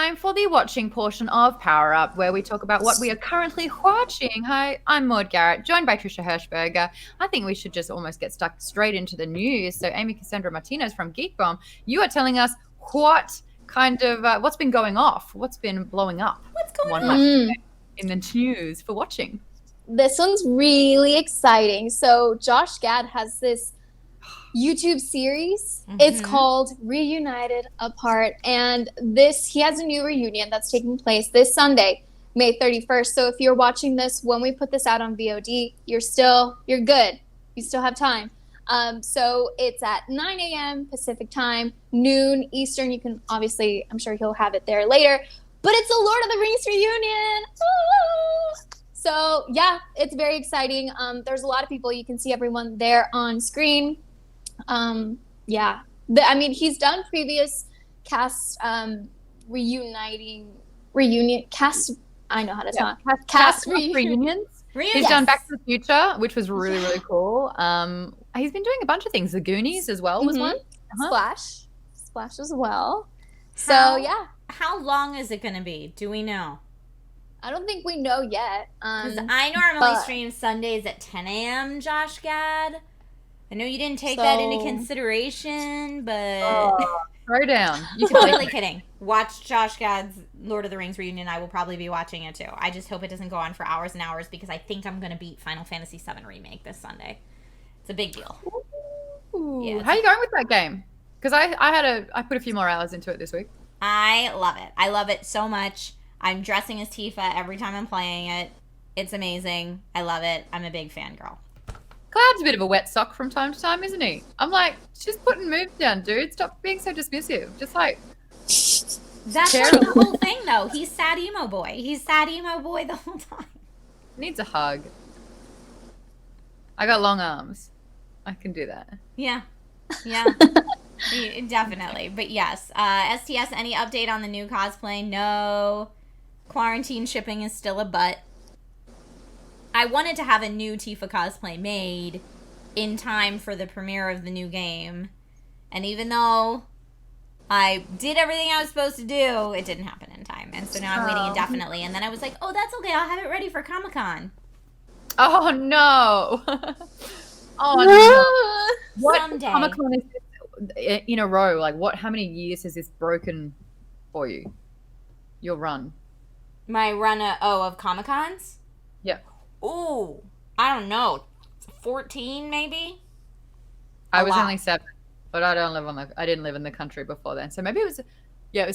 time for the watching portion of Power Up, where we talk about what we are currently watching. Hi, I'm Maude Garrett, joined by Trisha Hirschberger. I think we should just almost get stuck straight into the news. So, Amy Cassandra Martinez from Geek Bomb, you are telling us what kind of what's been going off, what's been blowing up, what's going on in the news for watching. This one's really exciting. So, Josh Gad has this YouTube series. It's called Reunited Apart, and he has a new reunion that's taking place this Sunday, May 31st. So if you're watching this when we put this out on VOD, you're good. You still have time. So it's at 9 a.m. Pacific time, noon Eastern. You can obviously, I'm sure he'll have it there later, but it's a Lord of the Rings reunion. So yeah, it's very exciting. There's a lot of people. You can see everyone there on screen. He's done previous cast reunion cast. I know how to talk. Cast reunions. He's done Back to the Future, which was really, really cool. He's been doing a bunch of things. The Goonies as well was one. Splash as well. How long is it going to be? Do we know? I don't think we know yet. Because I normally stream Sundays at 10 a.m., Josh Gad. I know you didn't take that into consideration, but... throw down. I'm totally kidding. Watch Josh Gad's Lord of the Rings reunion. I will probably be watching it too. I just hope it doesn't go on for hours and hours because I think I'm going to beat Final Fantasy VII Remake this Sunday. It's a big deal. Yeah, how are you going with that game? Because I put a few more hours into it this week. I love it. I love it so much. I'm dressing as Tifa every time I'm playing it. It's amazing. I love it. I'm a big fangirl. Cloud's a bit of a wet sock from time to time, isn't he? I'm like, she's putting moves down, dude. Stop being so dismissive. Just like... That's like the whole thing, though. He's sad emo boy. He's sad emo boy the whole time. Needs a hug. I got long arms. I can do that. Yeah. Definitely. But yes. STS, any update on the new cosplay? No. Quarantine shipping is still a butt. I wanted to have a new Tifa cosplay made in time for the premiere of the new game. And even though I did everything I was supposed to do, it didn't happen in time. And so now I'm waiting indefinitely. And then I was like, oh, that's okay. I'll have it ready for Comic-Con. Oh, no. Oh, no. What Someday. Comic-Con is this in a row? Like, how many years has this broken for you? Your run? My run of Comic-Cons? Yeah. Ooh, I don't know, 14 maybe. I was only 7, but I didn't live in the country before then, so maybe it was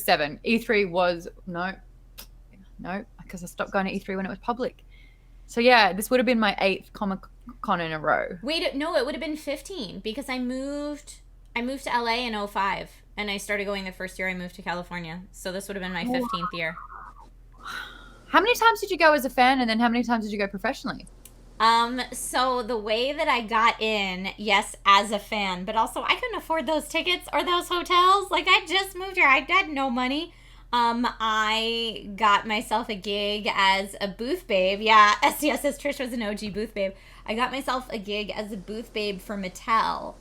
7. E3 was no, because I stopped going to E3 when it was public. So yeah, this would have been my 8th Comic Con in a row. Wait, no, it would have been 15 because I moved to LA in 2005, and I started going the first year I moved to California. So this would have been my 15th year. How many times did you go as a fan, and then how many times did you go professionally? So the way that I got in, yes, as a fan, but also I couldn't afford those tickets or those hotels. Like, I just moved here. I had no money. I got myself a gig as a booth babe. Yeah, STS says Trish was an OG booth babe. I got myself a gig as a booth babe for Mattel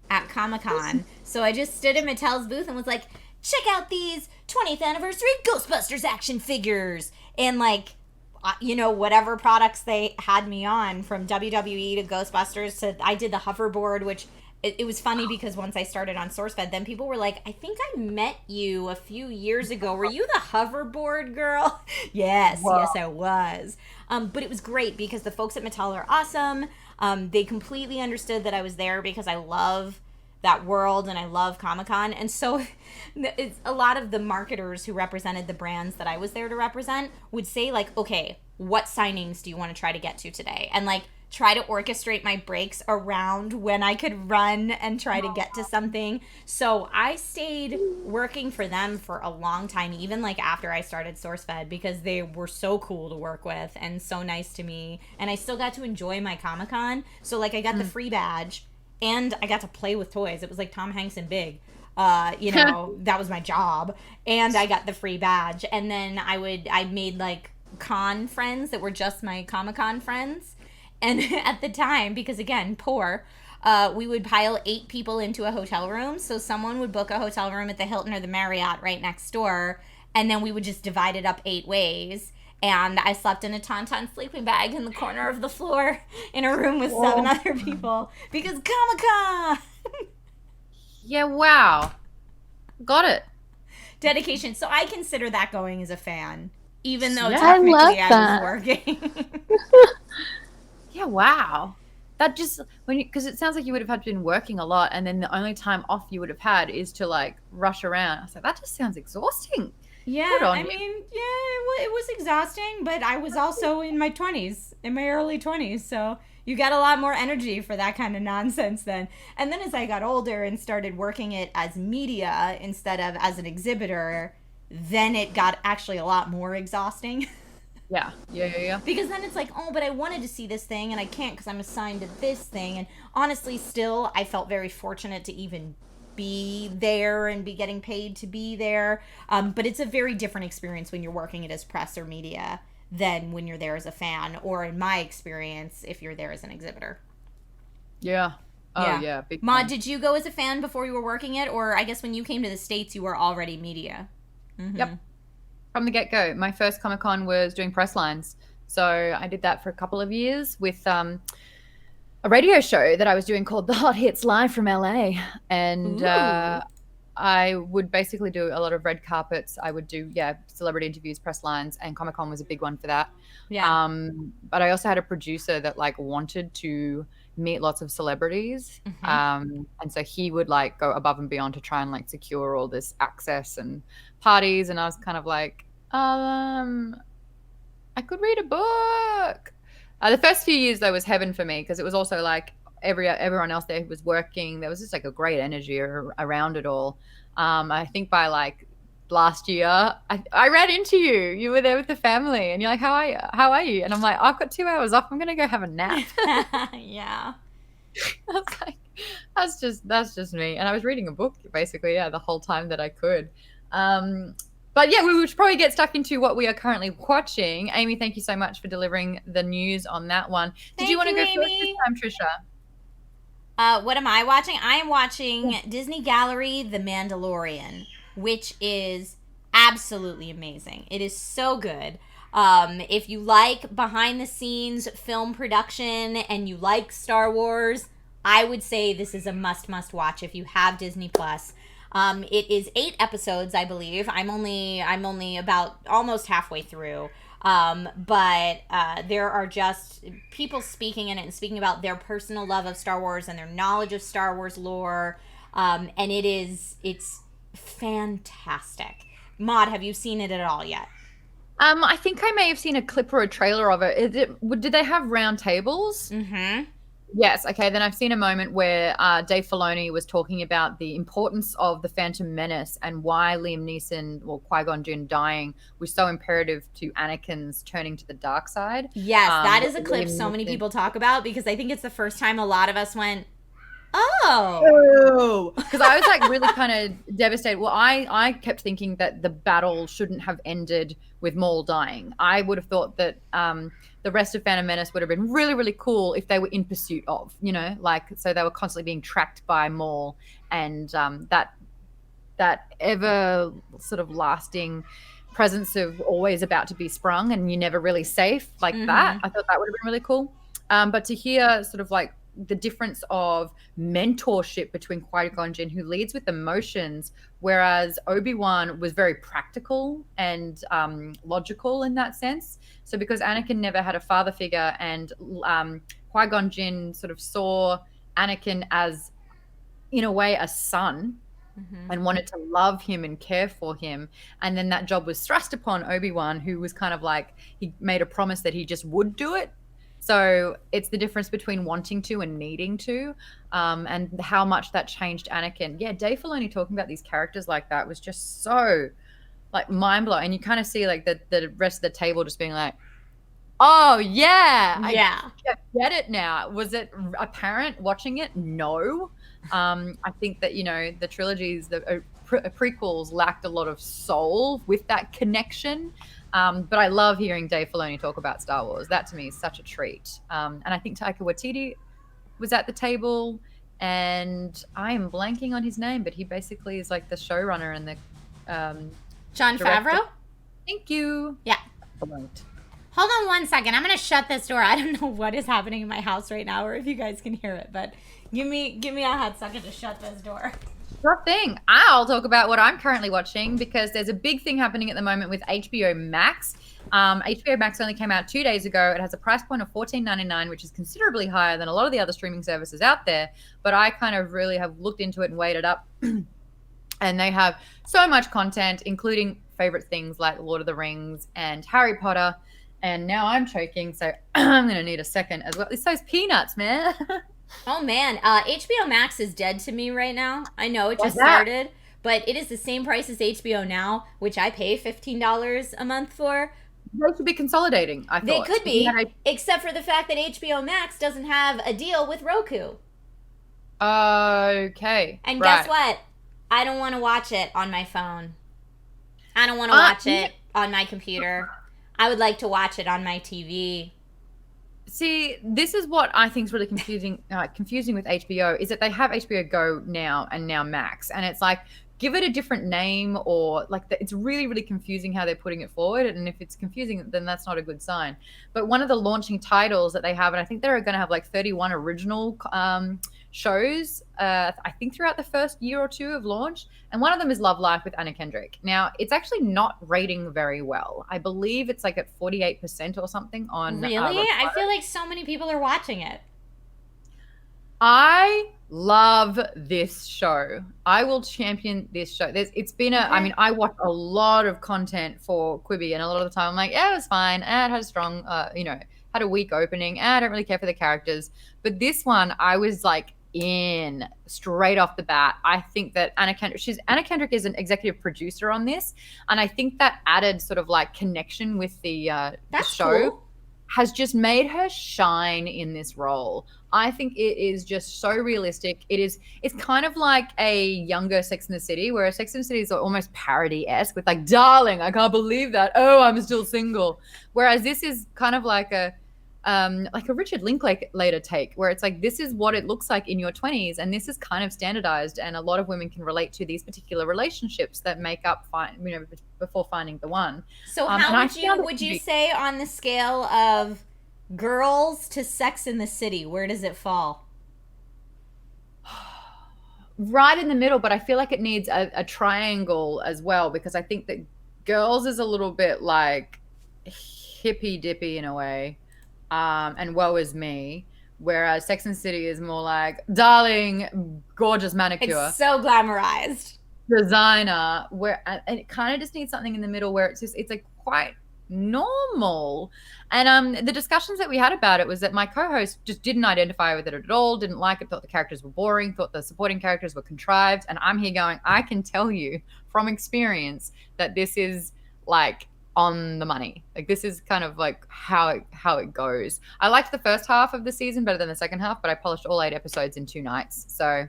at Comic-Con. So I just stood in Mattel's booth and was like, check out these 20th anniversary Ghostbusters action figures. And whatever products they had me on, from WWE to Ghostbusters to, I did the hoverboard, which it was funny because once I started on SourceFed, then people were like, I think I met you a few years ago. Were you the hoverboard girl? Yes, wow. Yes, I was. But it was great because the folks at Mattel are awesome. They completely understood that I was there because I love that world and I love Comic-Con. And so it's a lot of the marketers who represented the brands that I was there to represent would say, like, okay, what signings do you want to try to get to today? And like try to orchestrate my breaks around when I could run and try to get to something. So I stayed working for them for a long time, even like after I started SourceFed, because they were so cool to work with and so nice to me. And I still got to enjoy my Comic-Con. So like I got the free badge. And I got to play with toys. It was like Tom Hanks and Big. That was my job. And I got the free badge. And then I made like con friends that were just my Comic-Con friends. And at the time, because again, poor, we would pile 8 people into a hotel room. So someone would book a hotel room at the Hilton or the Marriott right next door. and then we would just divide it up 8 ways. And I slept in a Tauntaun sleeping bag in the corner of the floor in a room with 7 other people because Comic-Con. Yeah, wow. Got it. Dedication. So I consider that going as a fan, even though Yeah. technically I love that. was working. Yeah, wow. That just because it sounds like you would have had been working a lot, and then the only time off you would have had is to like rush around. I was like, that just sounds exhausting. Yeah, Good on I you. mean, yeah, it was exhausting, but I was also in my 20s, in my early 20s, so you got a lot more energy for that kind of nonsense then. And then as I got older and started working it as media instead of as an exhibitor, then it got actually a lot more exhausting. Yeah. Because then it's like, oh, but I wanted to see this thing and I can't because I'm assigned to this thing. And honestly, still, I felt very fortunate to even be there and be getting paid to be there. But it's a very different experience when you're working it as press or media than when you're there as a fan, or in my experience, if you're there as an exhibitor. Yeah. Oh, yeah. Big Maude, time. did you go as a fan before you were working it? Or I guess when you came to the States, you were already media? Mm-hmm. Yep. From the get-go. My first Comic-Con was doing press lines. So I did that for a couple of years with a radio show that I was doing called The Hot Hits Live from LA. And I would basically do a lot of red carpets. I would do, celebrity interviews, press lines, and Comic-Con was a big one for that. Yeah. But I also had a producer that like wanted to meet lots of celebrities. Mm-hmm. And so he would like go above and beyond to try and like secure all this access and parties. And I was kind of like, I could read a book. The first few years though was heaven for me because it was also like everyone else there was working. There was just like a great energy around it all. I think by like last year, I ran into you. You were there with the family, and you're like, "How are you? How are you?" And I'm like, "I've got 2 hours off. I'm gonna go have a nap." Yeah. I was like, "That's just me." And I was reading a book basically, the whole time that I could. But yeah, we should probably get stuck into what we are currently watching. Amy, thank you so much for delivering the news on that one. Did you want to go first this time, Trisha? What am I watching? I am watching Disney Gallery, The Mandalorian, which is absolutely amazing. It is so good. If you like behind the scenes film production and you like Star Wars, I would say this is a must watch if you have Disney Plus. It is 8 episodes, I believe. I'm only about almost halfway through. But there are just people speaking in it and speaking about their personal love of Star Wars and their knowledge of Star Wars lore. And it's fantastic. Maude, have you seen it at all yet? I think I may have seen a clip or a trailer of it. Did they have round tables? Mm-hmm. Yes. Okay. Then I've seen a moment where Dave Filoni was talking about the importance of the Phantom Menace and why Liam Neeson or Qui-Gon Jinn dying was so imperative to Anakin's turning to the dark side. Yes, that is a clip so many people talk about because I think it's the first time a lot of us went, oh. Because I was like really kind of devastated. Well, I kept thinking that the battle shouldn't have ended with Maul dying. I would have thought that the rest of Phantom Menace would have been really, really cool if they were in pursuit of, like, so they were constantly being tracked by Maul and that ever sort of lasting presence of always about to be sprung and you're never really safe like that. I thought that would have been really cool. But to hear sort of like the difference of mentorship between Qui-Gon Jinn, who leads with emotions, whereas Obi-Wan was very practical and logical in that sense. So because Anakin never had a father figure and Qui-Gon Jinn sort of saw Anakin as, in a way, a son and wanted to love him and care for him. And then that job was thrust upon Obi-Wan, who was kind of like, he made a promise that he just would do it. So it's the difference between wanting to and needing to, and how much that changed Anakin. Yeah, Dave Filoni talking about these characters like that was just so like mind-blowing. And you kind of see like the rest of the table just being like, oh, yeah. I get it now. Was it apparent watching it? No. I think that, the trilogies, the prequels lacked a lot of soul with that connection. But I love hearing Dave Filoni talk about Star Wars. That to me is such a treat. And I think Taika Waititi was at the table, and I am blanking on his name, but he basically is like the showrunner and Jon Favreau? Thank you. Yeah. Right. Hold on one second. I'm going to shut this door. I don't know what is happening in my house right now or if you guys can hear it, but give me a hot second to shut this door. Sure thing. I'll talk about what I'm currently watching because there's a big thing happening at the moment with HBO Max. HBO Max only came out 2 days ago. It has a price point of $14.99, which is considerably higher than a lot of the other streaming services out there. But I kind of really have looked into it and weighed it up. And they have so much content, including favorite things like Lord of the Rings and Harry Potter. And now I'm choking, so I'm going to need a second as well. It's those peanuts, man. Oh, man. HBO Max is dead to me right now. I know it just started, but it is the same price as HBO Now, which I pay $15 a month for. They should be consolidating, I thought. They could be, except for the fact that HBO Max doesn't have a deal with Roku. Okay. And guess what? I don't want to watch it on my phone. I don't want to watch it on my computer. I would like to watch it on my TV. See, this is what I think is really confusing with HBO is that they have HBO Go now and now Max. And it's like, give it a different name or like it's really, really confusing how they're putting it forward. And if it's confusing, then that's not a good sign. But one of the launching titles that they have, and I think they're going to have like 31 original shows, I think throughout the first year or two of launch. And one of them is Love Life with Anna Kendrick. Now, it's actually not rating very well. I believe it's like at 48% or something on Really? I feel like so many people are watching it. I love this show. I will champion this show. It's been I mean, I watch a lot of content for Quibi, and a lot of the time I'm like, yeah, it was fine. It had a strong, had a weak opening. I don't really care for the characters. But this one, I was like in straight off the bat. I think that Anna Kendrick is an executive producer on this, and I think that added sort of like connection with the show. Cool. Has just made her shine in this role. I think it is just so realistic. It's kind of like a younger Sex and the City, where Sex and the City is almost parody-esque with like, darling, I can't believe that. Oh, I'm still single. Whereas this is kind of like a Richard Linklater take, where it's like, this is what it looks like in your 20s, and this is kind of standardized, and a lot of women can relate to these particular relationships that make up before finding the one. So how would you say on the scale of Girls to Sex in the City, where does it fall? Right in the middle, but I feel like it needs a triangle as well, because I think that Girls is a little bit like hippy dippy in a way. And woe is me, whereas Sex and the City is more like, darling, gorgeous manicure. It's so glamorized. Designer, and it kind of just needs something in the middle where it's like quite normal. And the discussions that we had about it was that my co-host just didn't identify with it at all, didn't like it, thought the characters were boring, thought the supporting characters were contrived. And I'm here going, I can tell you from experience that this is like on the money. Like, this is kind of like how it goes. I liked the first half of the season better than the second half, but I polished all 8 episodes in 2 nights. So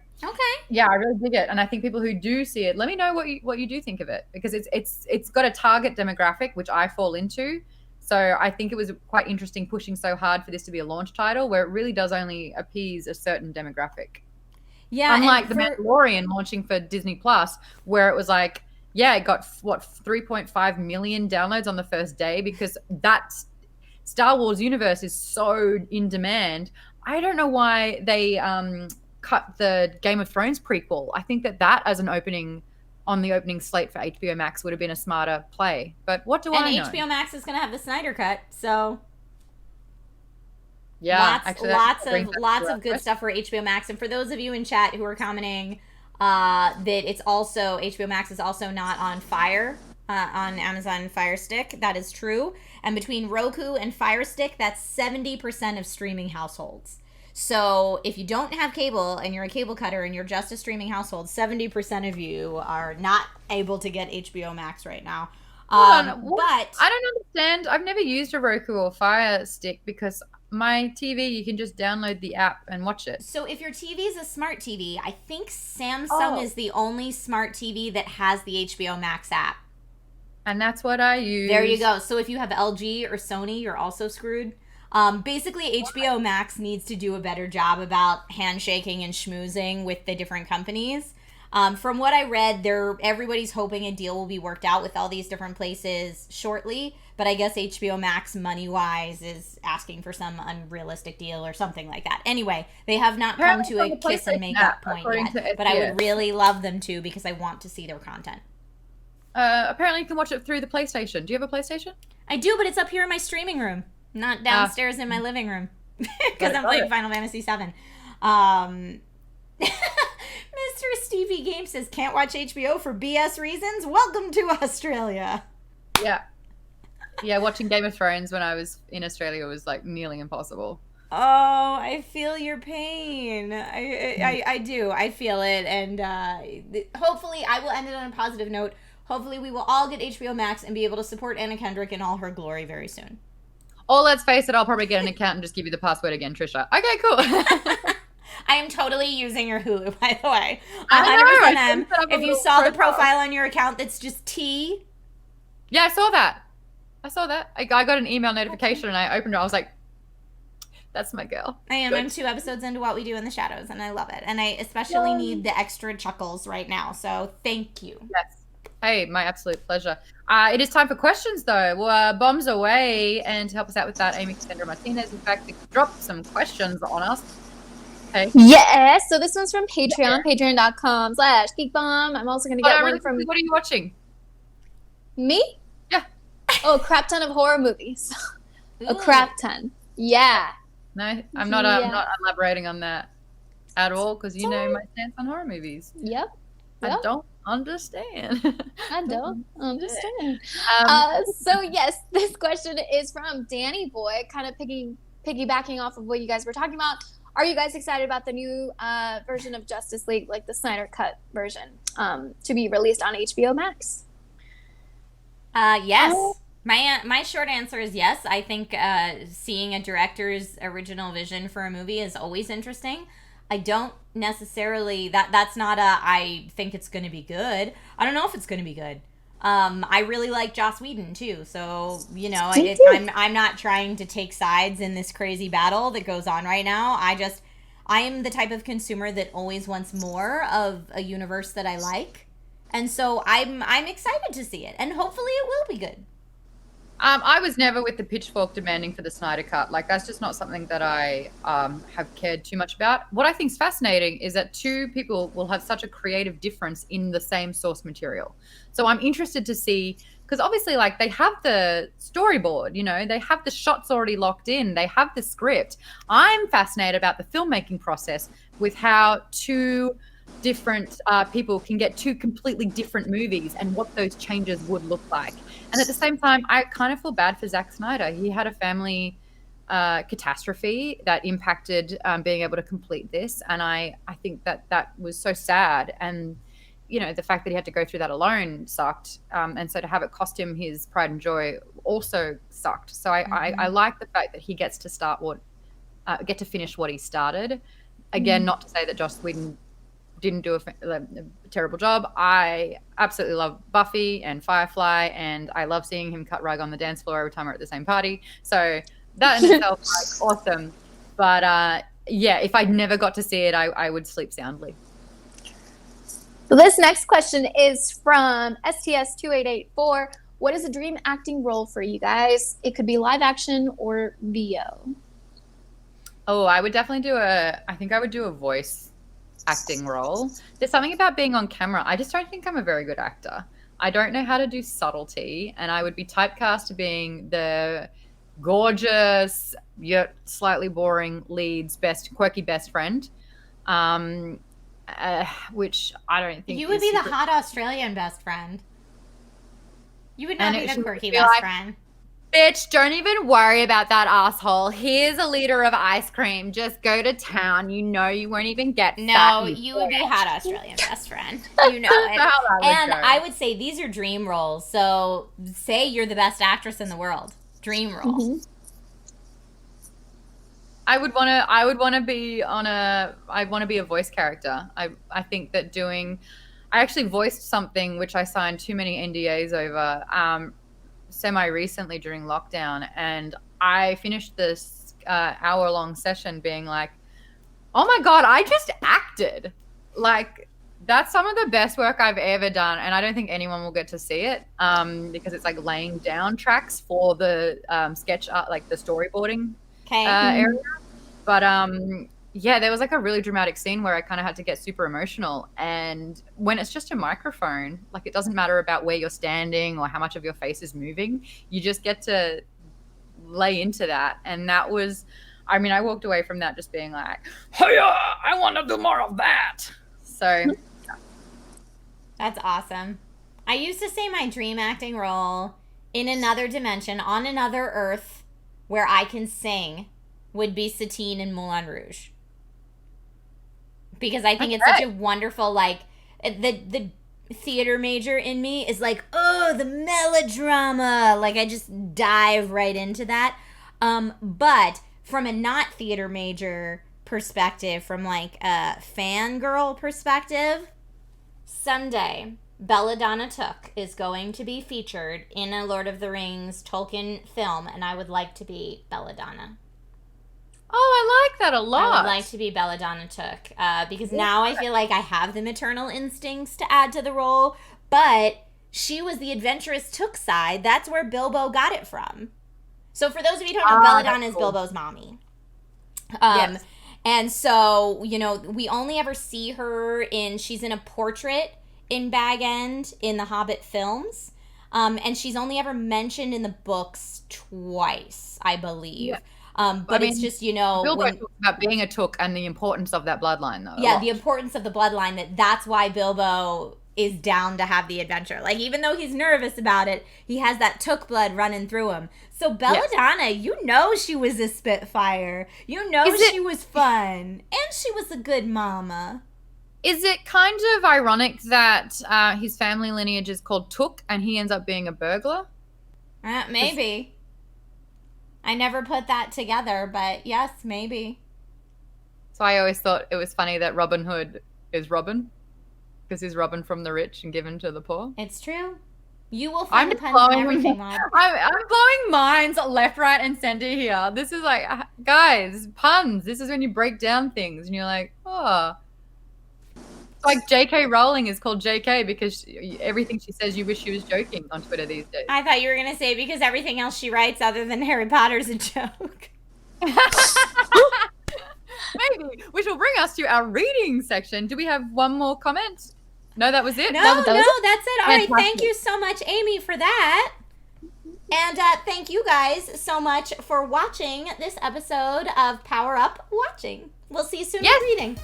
yeah, I really dig it. And I think people who do see it, let me know what you do think of it, because it's got a target demographic which I fall into. So I think it was quite interesting pushing so hard for this to be a launch title where it really does only appease a certain demographic. Yeah, unlike The Mandalorian launching for Disney Plus, where it was like, yeah, it got 3.5 million downloads on the first day, because that Star Wars universe is so in demand. I don't know why they cut the Game of Thrones prequel. I think that as an opening on the opening slate for HBO Max would have been a smarter play. But what do I know? And HBO Max is going to have the Snyder Cut, so yeah, lots of good stuff for HBO Max. And for those of you in chat who are commenting that it's also, HBO Max is also not on Fire, on Amazon Fire Stick. That is true. And between Roku and Fire Stick, that's 70% of streaming households. So if you don't have cable and you're a cable cutter and you're just a streaming household, 70% of you are not able to get HBO Max right now. But I don't understand. I've never used a Roku or Fire Stick because my TV, you can just download the app and watch it. So if your TV is a smart TV, I think Samsung is the only smart TV that has the HBO Max app. And that's what I use. There you go. So if you have LG or Sony, you're also screwed. Basically, HBO Max needs to do a better job about handshaking and schmoozing with the different companies. From what I read, everybody's hoping a deal will be worked out with all these different places shortly. But I guess HBO Max, money-wise, is asking for some unrealistic deal or something like that. Anyway, they have not come to a kiss and make up point yet. But I would really love them to because I want to see their content. Apparently you can watch it through the PlayStation. Do you have a PlayStation? I do, but it's up here in my streaming room, not downstairs in my living room. Because I'm playing Final Fantasy VII. Mr. Stevie Game says, can't watch HBO for BS reasons? Welcome to Australia. Yeah. Yeah, watching Game of Thrones when I was in Australia was like nearly impossible. Oh, I feel your pain. I do. I feel it. And hopefully I will end it on a positive note. Hopefully we will all get HBO Max and be able to support Anna Kendrick in all her glory very soon. Oh, let's face it, I'll probably get an account and just give you the password again, Trisha. Okay, cool. I am totally using your Hulu, by the way. 100% am. If you saw the profile on your account that's just T. Yeah, I saw that. I got an email notification and I opened it. I was like, that's my girl. I am. Good. I'm 2 episodes into What We Do in the Shadows and I love it. And I especially need the extra chuckles right now. So thank you. Yes. Hey, my absolute pleasure. It is time for questions, though. Bombs away, and to help us out with that, Amy Cassandra Martinez, in fact, dropped some questions on us. Okay. Yes. So this one's from Patreon, patreon.com/geekbomb. I'm also going to get one from... What are you watching? Me? Yeah. Oh, a crap ton of horror movies. A crap ton. Yeah. No, I'm not elaborating on that at all, because you know my stance on horror movies. Yep. I don't understand. I don't understand. So yes, this question is from Danny Boy, kind of piggybacking off of what you guys were talking about. Are you guys excited about the new version of Justice League, like the Snyder Cut version, to be released on HBO Max? Yes. My short answer is yes. I think seeing a director's original vision for a movie is always interesting. I don't necessarily that's not I think it's going to be good. I don't know if it's going to be good. I really like Joss Whedon too, so you know I'm not trying to take sides in this crazy battle that goes on right now. I am the type of consumer that always wants more of a universe that I like, and so I'm excited to see it, and hopefully it will be good. I was never with the pitchfork demanding for the Snyder Cut. Like, that's just not something that I have cared too much about. What I think is fascinating is that two people will have such a creative difference in the same source material. So I'm interested to see, because obviously, like, they have the storyboard, you know, they have the shots already locked in, they have the script. I'm fascinated about the filmmaking process with how two different people can get two completely different movies and what those changes would look like. And at the same time, I kind of feel bad for Zack Snyder. He had a family catastrophe that impacted being able to complete this. And I think that was so sad. And, you know, the fact that he had to go through that alone sucked. And so to have it cost him his pride and joy also sucked. So I like the fact that he gets to get to finish what he started. Again, not to say that Joss Whedon didn't do a terrible job. I absolutely love Buffy and Firefly, and I love seeing him cut rug on the dance floor every time we're at the same party. So that in itself is like awesome. But yeah, if I never got to see it, I would sleep soundly. So this next question is from STS2884. What is a dream acting role for you guys? It could be live action or VO. Oh, I would definitely I think I would do a voice acting role. There's something about being on camera. I just don't think I'm a very good actor. I don't know how to do subtlety, and I would be typecast to being the gorgeous yet slightly boring lead's quirky best friend, which I don't think you would be the hot Australian best friend. You would not be the quirky best friend. Bitch, don't even worry about that asshole. Here's a liter of ice cream. Just go to town. You know you won't even get No, you would be hot Australian best friend. You know it. And I would say these are dream roles. So say you're the best actress in the world. Dream role. Mm-hmm. I want to be a voice character. I think that I actually voiced something which I signed too many NDAs over semi-recently during lockdown, and I finished this hour-long session being like, oh my God, I just acted. Like, That's some of the best work I've ever done, and I don't think anyone will get to see it because it's like laying down tracks for the sketch art, like the storyboarding area. But yeah, there was like a really dramatic scene where I kind of had to get super emotional. And when it's just a microphone, like it doesn't matter about where you're standing or how much of your face is moving. You just get to lay into that. And that was, I mean, I walked away from that just being like, "Hiya, I want to do more of that." So that's awesome. I used to say my dream acting role in another dimension, on another Earth, where I can sing, would be Satine in Moulin Rouge. Because I think it's such a wonderful, like, the theater major in me is like, oh, the melodrama. Like, I just dive right into that. But from a not theater major perspective, from like a fangirl perspective, someday Belladonna Took is going to be featured in a Lord of the Rings Tolkien film, and I would like to be Belladonna. Oh, I like that a lot. I would like to be Belladonna Took because now I feel like I have the maternal instincts to add to the role, but she was the adventurous Took side. That's where Bilbo got it from. So for those of you who don't know, Belladonna is Bilbo's mommy. Yes. And so, you know, we only ever see her she's in a portrait in Bag End in the Hobbit films. And she's only ever mentioned in the books twice, I believe. Yeah. But I mean, it's just, you know, Bilbo talks about being a Took and the importance of that bloodline, though. Yeah, the importance of the bloodline. That's why Bilbo is down to have the adventure. Like, even though he's nervous about it, he has that Took blood running through him. So Belladonna, you know she was a Spitfire. You know she was fun. And she was a good mama. Is it kind of ironic that his family lineage is called Took and he ends up being a burglar? Maybe. I never put that together, but yes, maybe. So I always thought it was funny that Robin Hood is Robin because he's Robin from the rich and given to the poor. It's true. You will find the puns in everything, Maude. I'm blowing minds left, right, and center here. This is like, guys, puns. This is when you break down things and you're like, oh. Like J.K. Rowling is called J.K. because everything she says you wish she was joking on Twitter these days. I thought you were going to say because everything else she writes other than Harry Potter's a joke. Maybe. Which will bring us to our reading section. Do we have one more comment? No, that was it? No, that's it. All right, thank you so much, Amy, for that. And thank you guys so much for watching this episode of Power Up Watching. We'll see you soon in reading.